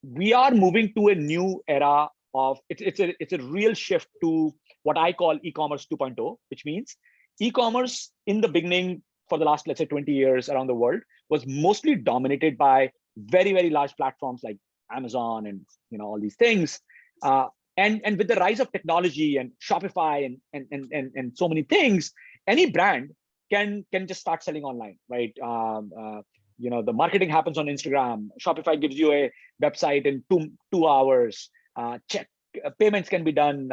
we are moving to a new era of, it's a real shift to what I call e-commerce 2.0, which means e-commerce in the beginning for the last, let's say 20 years around the world was mostly dominated by very, very large platforms like Amazon and all these things. And with the rise of technology and Shopify and so many things, any brand can just start selling online, right? The marketing happens on Instagram. Shopify gives you a website in two hours. Payments can be done,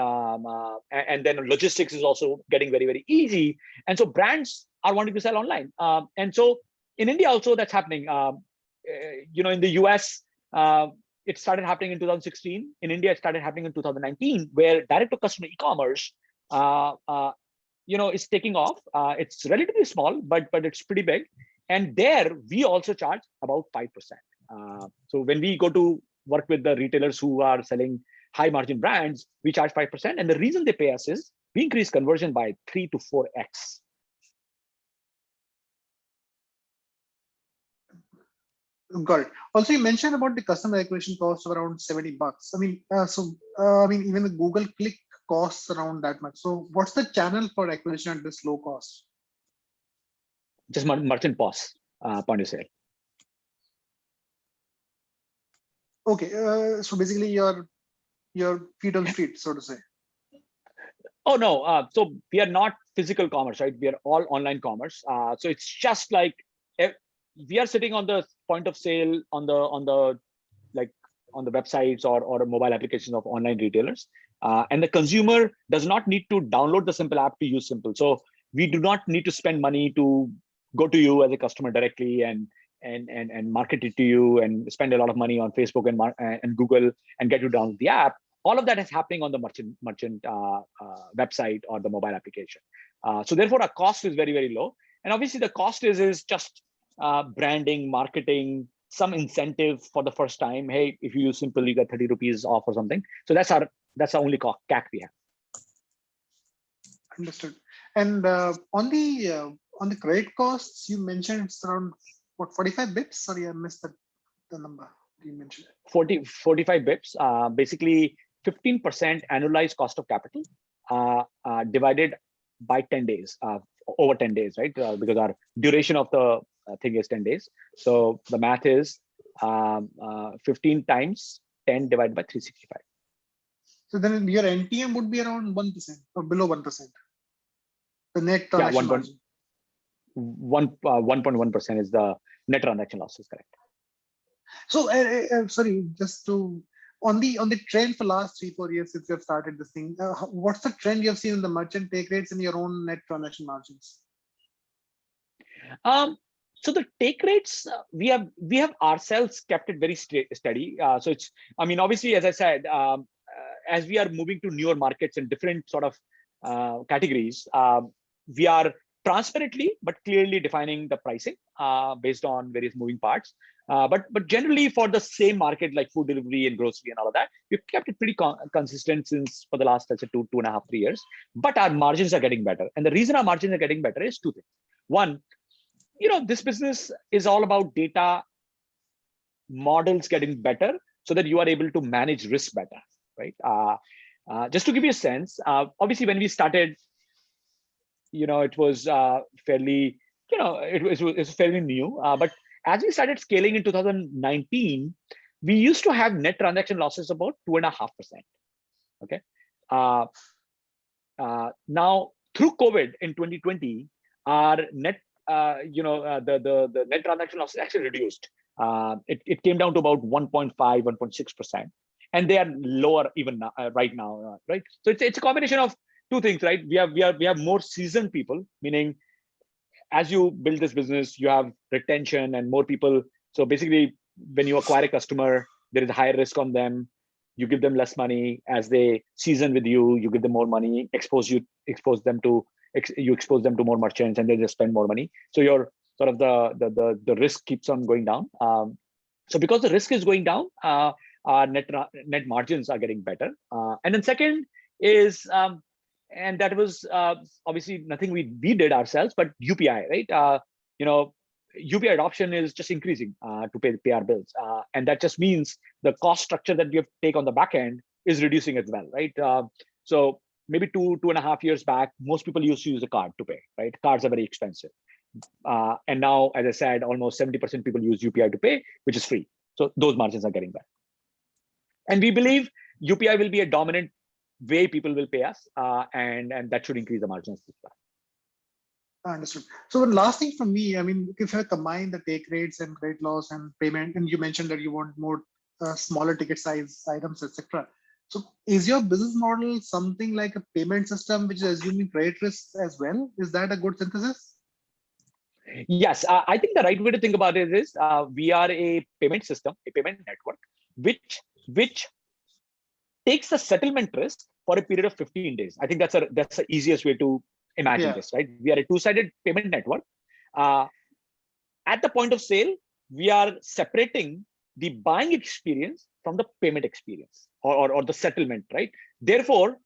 and then logistics is also getting very, very easy. And so brands are wanting to sell online. And so in India also that's happening. In the US, it started happening in 2016. In India, it started happening in 2019, where direct-to-customer e-commerce, is taking off. It's relatively small, but it's pretty big. And there, we also charge about 5%. So when we go to work with the retailers who are selling high-margin brands, we charge 5%. And the reason they pay us is we increase conversion by 3 to 4x. Got it. Also, you mentioned about the customer acquisition cost of around $70. I mean, even the Google click costs around that much. So what's the channel for acquisition at this low cost? Just merchant POS, point of sale. Okay, so basically your feet on the street, so to say. Oh no, so we are not physical commerce, right? We are all online commerce. So it's just like we are sitting on the point of sale on the websites or mobile applications of online retailers, and the consumer does not need to download the Simpl app to use Simpl. So we do not need to spend money to go to you as a customer directly and market it to you and spend a lot of money on Facebook and Google and get you download the app. All of that is happening on the merchant website or the mobile application. So therefore, our cost is very, very low. And obviously, the cost is just branding, marketing, some incentive for the first time. Hey, if you use Simpl, you get 30 rupees off or something. So that's our only CAC we have. Understood. And on the credit costs, you mentioned it's around what, 45 bips? Sorry, I missed the number you mentioned. 45 bips. Basically 15% annualized cost of capital divided by 10 days, over 10 days, right? Because our duration of the thing is 10 days. So the math is 15 times 10 divided by 365. So then your NTM would be around 1% or below 1%. The net transaction margin. 1.1% is the net transaction losses, correct? So sorry, just to on the trend for last 3-4 years since you have started this thing, what's the trend you have seen in the merchant take rates and your own net transaction margins? So the take rates, we have ourselves kept it very steady. So it's, I mean, obviously, as I said, as we are moving to newer markets and different sort of categories, we are transparently but clearly defining the pricing based on various moving parts. But generally for the same market like food delivery and grocery and all of that, we've kept it pretty consistent since for the last, let's say, 2.5-3 years. But our margins are getting better. And the reason our margins are getting better is two things. One, this business is all about data models getting better so that you are able to manage risk better, right? Just to give you a sense, obviously when we started, it was fairly, it was fairly new. But as we started scaling in 2019, we used to have net transaction losses about 2.5%. Okay. Now through COVID in 2020, our net, the net transaction losses actually reduced. It came down to about 1.5, 1.6%, and they are lower even now, right now, right? So it's a combination of two things, right? We have more seasoned people, meaning as you build this business, you have retention and more people. So basically, when you acquire a customer, there is a higher risk on them. You give them less money. As they season with you, you give them more money. You expose them to more merchants, and they just spend more money. So your sort of the risk keeps on going down. So because the risk is going down, our net margins are getting better. And then second is, and that was obviously nothing we did ourselves, but UPI, right? UPI adoption is just increasing to pay our bills, and that just means the cost structure that we have to take on the back end is reducing as well, right? So maybe 2.5 years back, most people used to use a card to pay, right? Cards are very expensive, and now, as I said, almost 70% people use UPI to pay, which is free. So those margins are getting better, and we believe UPI will be a dominant way people will pay us, and that should increase the margins as well. Understood. So one last thing from me, I mean, if I combine the take rates and credit loss and payment, and you mentioned that you want more smaller ticket size items, etc. So is your business model something like a payment system which is assuming credit risks as well? Is that a good synthesis? Yes, I think the right way to think about it is we are a payment system, a payment network, which takes the settlement risk for a period of 15 days. I think that's the easiest way to imagine this, right? We are a two-sided payment network. At the point of sale, we are separating the buying experience from the payment experience or the settlement, right? Therefore,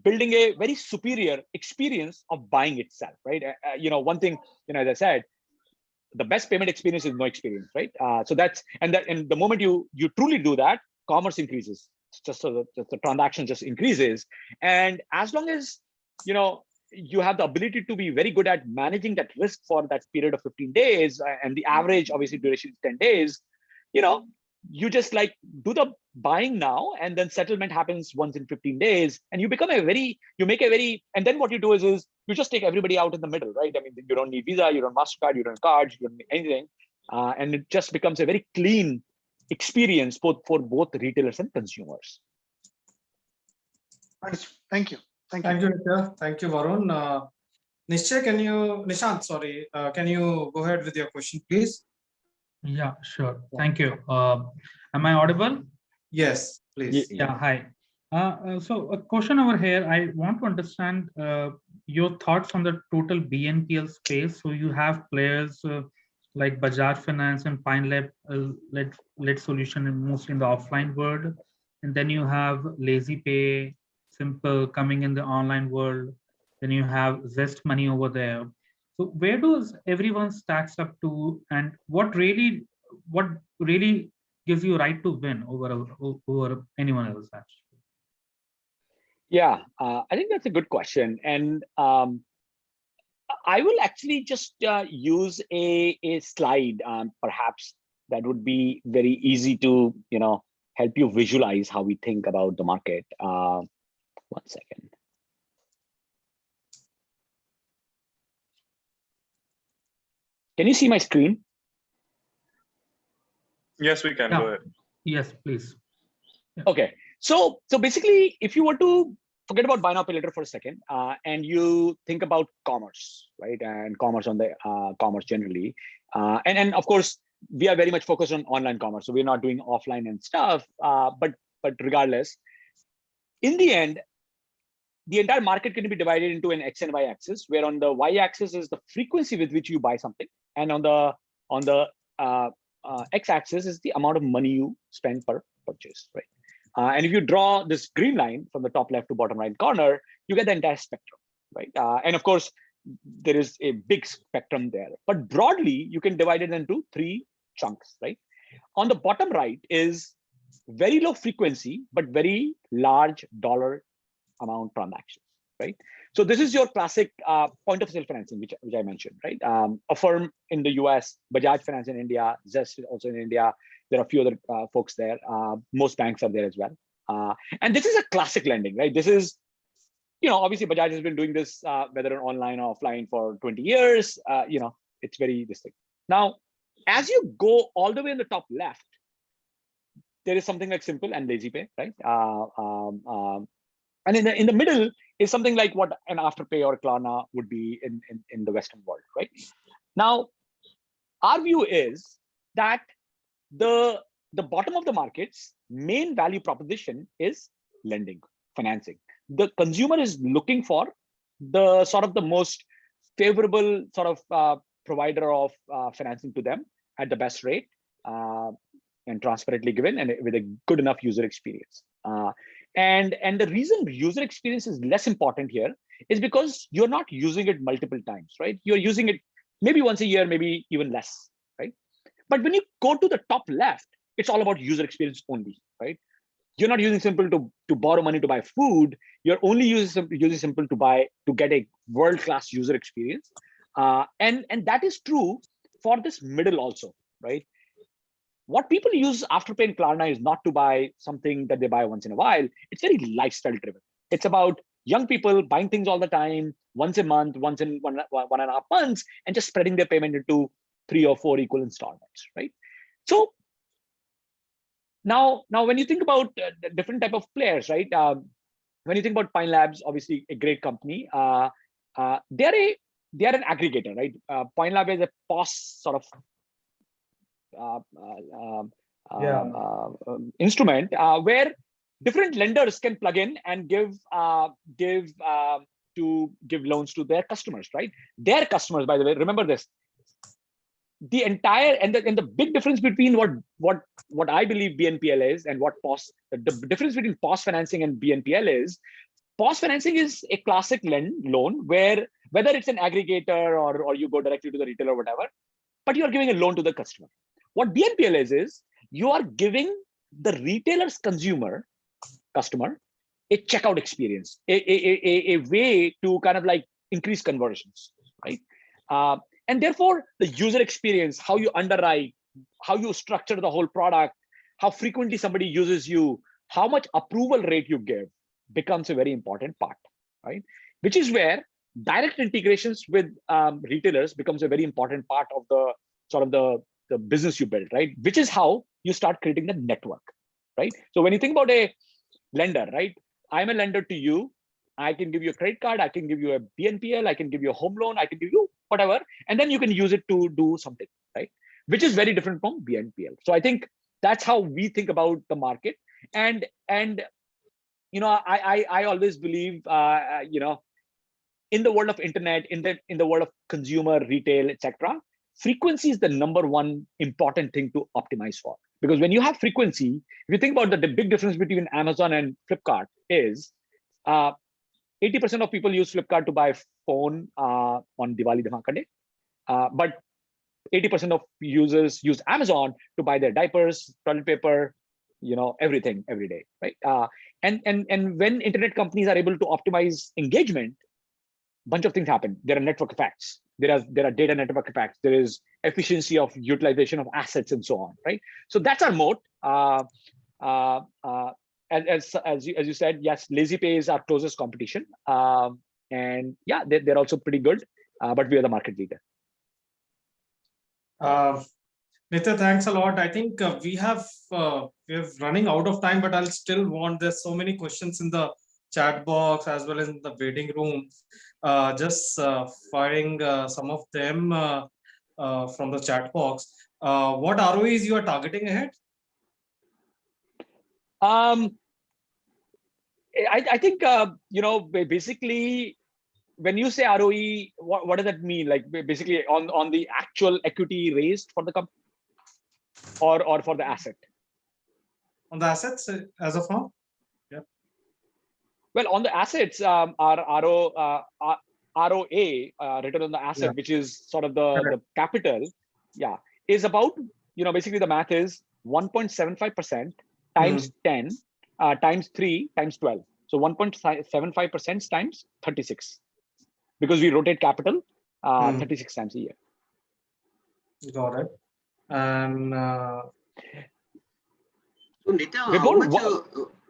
building a very superior experience of buying itself, right? One thing, as I said, the best payment experience is no experience, right? So that's, and the moment you truly do that, commerce increases. Just so the transaction just increases. And as long as, you have the ability to be very good at managing that risk for that period of 15 days, and the average obviously duration is 10 days, you just like do the buying now, and then settlement happens once in 15 days, and you and then what you do is you just take everybody out in the middle, right? I mean, you don't need Visa, you don't MasterCard, you don't cards, you don't need anything. And it just becomes a very clean experience for both retailers and consumers. Thank you. Thank you, Nitya. Thank you, Varun. Nishant, sorry, can you go ahead with your question, please? Yeah, sure. Thank you. Am I audible? Yes, please. Yeah, hi. So a question over here, I want to understand your thoughts on the total BNPL space. So you have players like Bajaj Finance and Pine led solution mostly in the offline world. And then you have Lazy Pay, Simpl coming in the online world. Then you have Zest Money over there. So where does everyone stacks up to, and what really gives you right to win over anyone else, actually? Yeah, I think that's a good question. And I will actually just use a slide, perhaps that would be very easy to, help you visualize how we think about the market. 1 second. Can you see my screen? Yes, we can. Yeah. Go ahead. Yes, please. Yeah. Okay. So basically, if you were to forget about buy now, pay later for a second, and you think about commerce, right? And commerce on the commerce generally. And of course, we are very much focused on online commerce. So we're not doing offline and stuff, but regardless, in the end, the entire market can be divided into an X and Y axis, where on the Y axis is the frequency with which you buy something, and on the X axis is the amount of money you spend per purchase, right? And if you draw this green line from the top left to bottom right corner, you get the entire spectrum, right? And of course, there is a big spectrum there, but broadly, you can divide it into 3 chunks, right? On the bottom right is very low frequency, but very large dollar amount transactions, right? So this is your classic point of sale financing, which I mentioned, right? A firm in the US, Bajaj Finance in India, Zest is also in India. There are a few other folks there. Most banks are there as well. And this is a classic lending, right? This is obviously Bajaj has been doing this, whether online or offline, for 20 years. It's very distinct. Now, as you go all the way in the top left, there is something like Simpl and LazyPay, right? And in the middle is something like what an Afterpay or Klarna would be in the Western world, right? Now, our view is that the bottom of the market's main value proposition is lending, financing. The consumer is looking for the sort of the most favorable sort of provider of financing to them at the best rate, and transparently given, and with a good enough user experience. And the reason user experience is less important here is because you're not using it multiple times, right? You're using it maybe once a year, maybe even less, right? But when you go to the top left, it's all about user experience only, right? You're not using Simpl to borrow money to buy food. You're only using Simpl to get a world-class user experience. And that is true for this middle also, right? What people use Afterpay and Klarna is not to buy something that they buy once in a while. It's very lifestyle driven. It's about young people buying things all the time, once a month, once in one and a half months, and just spreading their payment into 3 or 4 equal installments, right? So now when you think about the different type of players, right? When you think about Pine Labs, obviously a great company. They're an aggregator, right? Pine Lab is a POS sort of instrument where different lenders can plug in and give loans to their customers, right? Their customers, by the way, remember this. The entire and the big difference between what I believe BNPL is and what POS, the difference between POS financing and BNPL is, POS financing is a classic loan where whether it's an aggregator or you go directly to the retailer or whatever, but you are giving a loan to the customer. What BNPL is you are giving the retailer's customer a checkout experience, a way to kind of like increase conversions, right? And therefore, the user experience, how you underwrite, how you structure the whole product, how frequently somebody uses you, how much approval rate you give becomes a very important part, right? Which is where direct integrations with retailers becomes a very important part of the sort of the business you build, right? Which is how you start creating the network, right? So when you think about a lender, right? I'm a lender to you. I can give you a credit card. I can give you a BNPL. I can give you a home loan. I can give you whatever. And then you can use it to do something, right? Which is very different from BNPL. So I think that's how we think about the market. And I always believe, in the world of internet, in the world of consumer retail, etc., frequency is the number one important thing to optimize for. Because when you have frequency, if you think about the big difference between Amazon and Flipkart is 80% of people use Flipkart to buy phone on Diwali Dhamaka Day, but 80% of users use Amazon to buy their diapers, toilet paper, everything every day, right? And when internet companies are able to optimize engagement, bunch of things happen. There are network effects. There are data network effects. There is efficiency of utilization of assets and so on, right? So that's our moat. As you said, yes, LazyPay is our closest competition, and yeah, they're also pretty good, but we are the market leader. Nitya, thanks a lot. I think we're running out of time, but I'll still want. There's so many questions in the chat box as well as in the waiting room. Just firing some of them from the chat box. What ROEs you are targeting ahead? I think basically when you say ROE, what does that mean? Like basically on the actual equity raised for the company, or for the asset? On the assets as of now. Yeah. Well, on the assets, our ROA, return on the asset, which is sort of the capital, is about, basically the math is 1.75% times 10 times 3 times 12. So 1.75% times 36, because we rotate capital 36 times a year. Got it. And so Nitya, how much,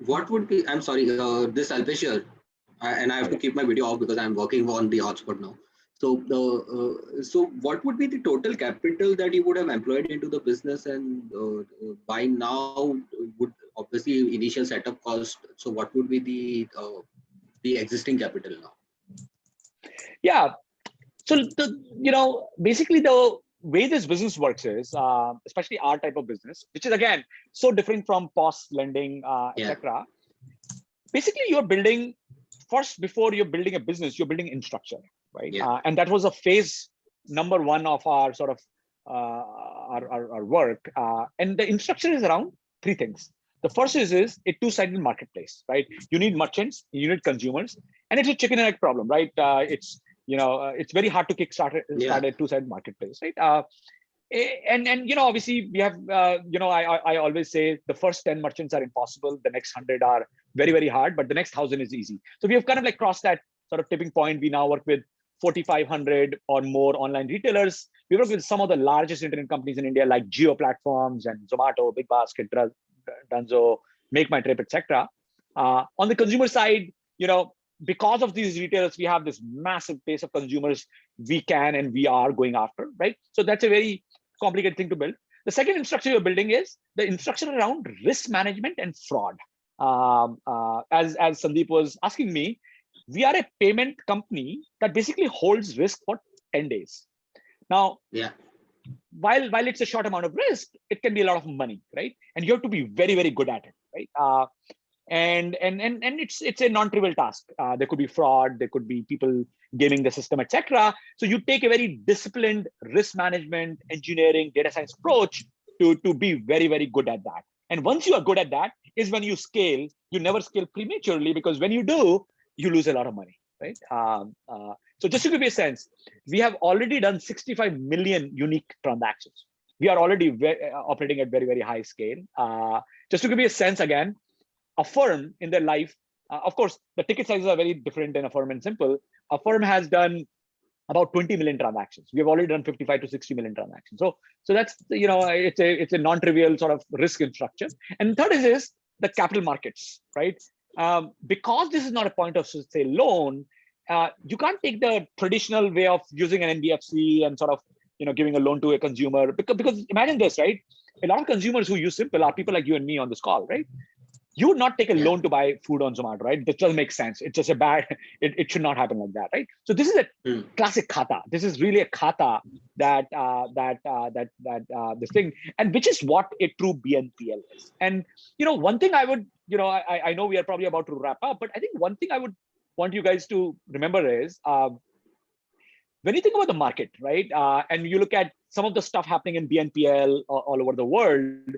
what would be, I'm sorry, this Alpesh here. and I have to keep my video off because I'm working on the hotspot now. So so what would be the total capital that you would have employed into the business, and by now would obviously initial setup cost. So what would be the existing capital now? Yeah. So basically the way this business works is, especially our type of business, which is again so different from POS lending, etc. Basically, you're building first, before you're building a business, you're building infrastructure, right? And that was a phase number one of our sort of our work. And the infrastructure is around three things. The first is a two-sided marketplace, right? You need merchants, you need consumers, and it's a chicken and egg problem, right? It's very hard to start a two-sided marketplace, right? And obviously we have I always say the first 10 merchants are impossible, the next 100 are very, very hard, but the next 1,000 is easy. So we have kind of like crossed that sort of tipping point. We now work with 4,500 or more online retailers. We work with some of the largest internet companies in India, like Jio platforms and Zomato, Big Basket, Dunzo, Make My Trip, etc. On the consumer side, because of these retailers, we have this massive base of consumers we can and we are going after, right? So that's a very complicated thing to build. The second infrastructure you're building is the infrastructure around risk management and fraud. As Sandeep was asking me, we are a payment company that basically holds risk for 10 days. Now, while it's a short amount of risk, it can be a lot of money, right? And you have to be very, very good at it, right? And it's a non-trivial task. There could be fraud, there could be people gaming the system, etc. So you take a very disciplined risk management, engineering, data science approach to be very, very good at that. And once you are good at that is when you scale. You never scale prematurely, because when you do, you lose a lot of money, right? So just to give you a sense, we have already done 65 million unique transactions. We are already operating at very, very high scale. Just to give you a sense again, a firm in their life, of course, the ticket sizes are very different than a firm and Simpl. A firm has done about 20 million transactions. We have already done 55 to 60 million transactions. So that's, it's a non-trivial sort of risk infrastructure. And third is the capital markets, right? Because this is not a point of say loan, you can't take the traditional way of using an NBFC and sort of giving a loan to a consumer, because imagine this, right? A lot of consumers who use Simpl are people like you and me on this call, right? You would not take a loan to buy food on Zomato, right? That doesn't make sense. It's just it should not happen like that, right? So this is a classic khata. This is really a khata that this thing, and which is what a true BNPL is. And one thing I would, I know we are probably about to wrap up, but I think one thing I would want you guys to remember is when you think about the market, right? And you look at some of the stuff happening in BNPL all over the world.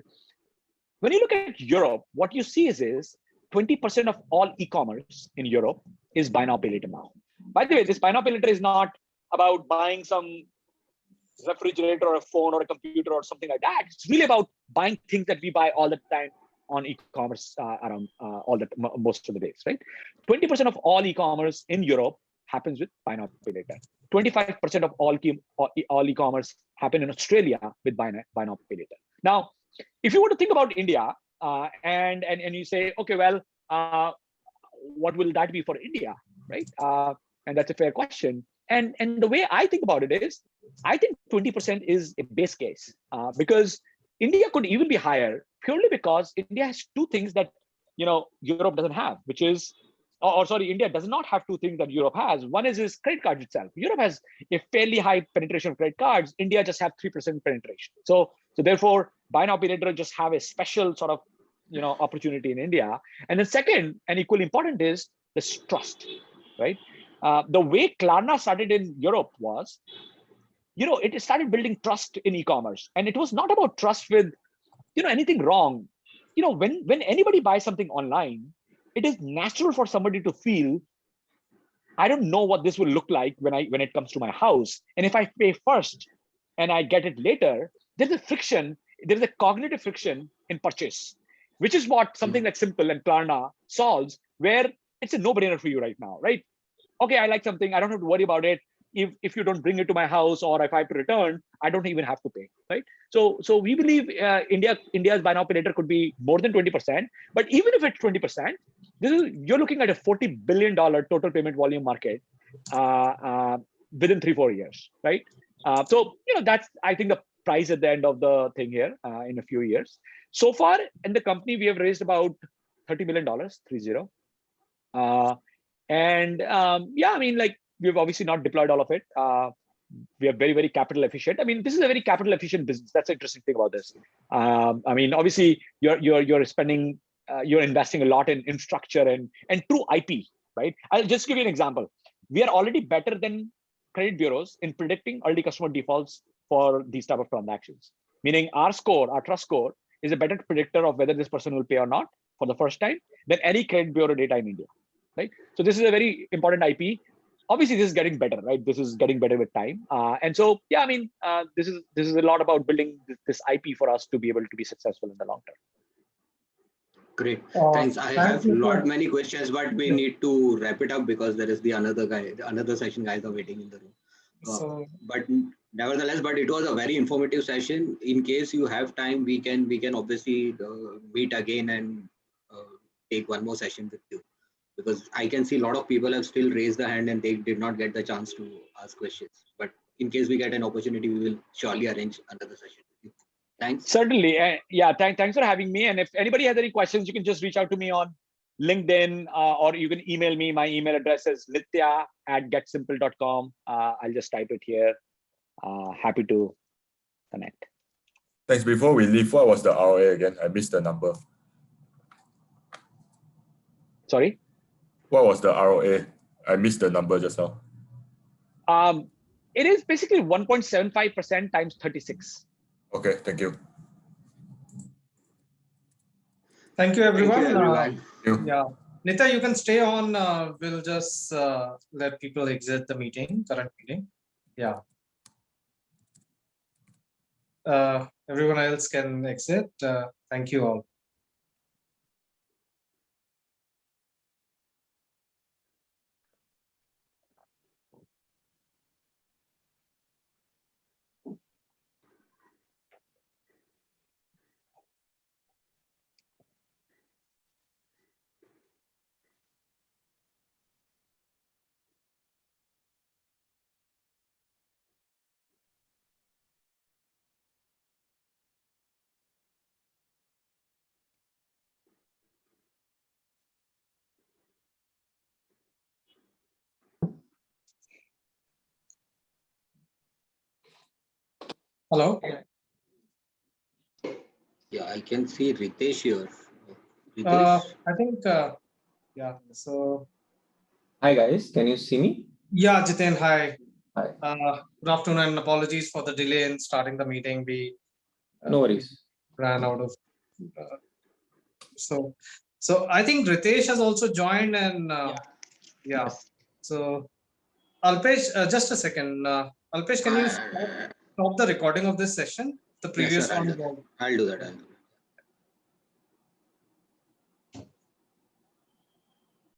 When you look at Europe, what you see is 20% of all e-commerce in Europe is buy now, pay later now. By the way, this buy now, pay later is not about buying some refrigerator or a phone or a computer or something like that. It's really about buying things that we buy all the time on e-commerce around most of the days, right? 20% of all e-commerce in Europe happens with buy now, pay later. 25% of all e-commerce happen in Australia with buy now, pay later. Now, if you were to think about India and you say, okay, well, what will that be for India, right? And that's a fair question. And the way I think about it is, I think 20% is a base case because India could even be higher purely because India has two things that Europe doesn't have, which is, India does not have two things that Europe has. One is credit cards itself. Europe has a fairly high penetration of credit cards. India just have 3% penetration. So therefore, buy now, pay later just have a special sort of opportunity in India. And then second, and equally important, is this trust, right? The way Klarna started in Europe was, it started building trust in e-commerce, and it was not about trust with anything wrong. When anybody buys something online, it is natural for somebody to feel, I don't know what this will look like when it comes to my house. And if I pay first and I get it later, there's a friction, there's a cognitive friction in purchase, which is what something like Simpl and Klarna solves, where it's a no-brainer for you right now, right? Okay, I like something, I don't have to worry about it. If you don't bring it to my house, or if I have to return, I don't even have to pay, right? So we believe India's buy now, pay later could be more than 20%, but even if it's 20%, you're looking at a $40 billion total payment volume market within 3-4 years, right? So that's, I think, the price at the end of the thing here in a few years. So far in the company, we have raised about $30 million, 30. Yeah, I mean, like, we've obviously not deployed all of it. We are very, very capital efficient. I mean, this is a very capital efficient business. That's the interesting thing about this. I mean, obviously, you're spending, you're investing a lot in infrastructure and true IP, right? I'll just give you an example. We are already better than credit bureaus in predicting early customer defaults for these type of transactions. Meaning our score, our trust score, is a better predictor of whether this person will pay or not for the first time than any credit bureau data in India, right? So this is a very important IP. Obviously, this is getting better, right? This is getting better with time. And so, yeah, I mean, this is a lot about building this IP for us to be able to be successful in the long term. Great, thanks. I have many questions, but we need to wrap it up because there is another session guys are waiting in the room. But nevertheless, it was a very informative session. In case you have time, we can obviously meet again and take one more session with you, because I can see a lot of people have still raised the hand and they did not get the chance to ask questions. But in case we get an opportunity, we will surely arrange another session. Thanks. Certainly. Yeah, thanks for having me. And if anybody has any questions, you can just reach out to me on LinkedIn or you can email me. My email address is nitya@getsimpl.com. I'll just type it here. Happy to connect. Thanks. Before we leave, what was the ROA again? I missed the number. Sorry? What was the ROA? I missed the number just now. It is basically 1.75% times 36. Okay, thank you. Thank you, everyone. Thank you, everyone. Yeah, Nitya, you can stay on. We'll just let people exit the current meeting. Yeah. Everyone else can exit. Thank you all. Hello. Yeah, I can see Ritesh here. Ritesh? I think, yeah, so. Hi guys, can you see me? Yeah, Jiten, hi. Hi. Good afternoon and apologies for the delay in starting the meeting. We no worries. Ran out of. So I think Ritesh has also joined and yeah. Yes. So Alpesh, just a second. Alpesh, can you stop the recording of this session? The previous one. I'll do that.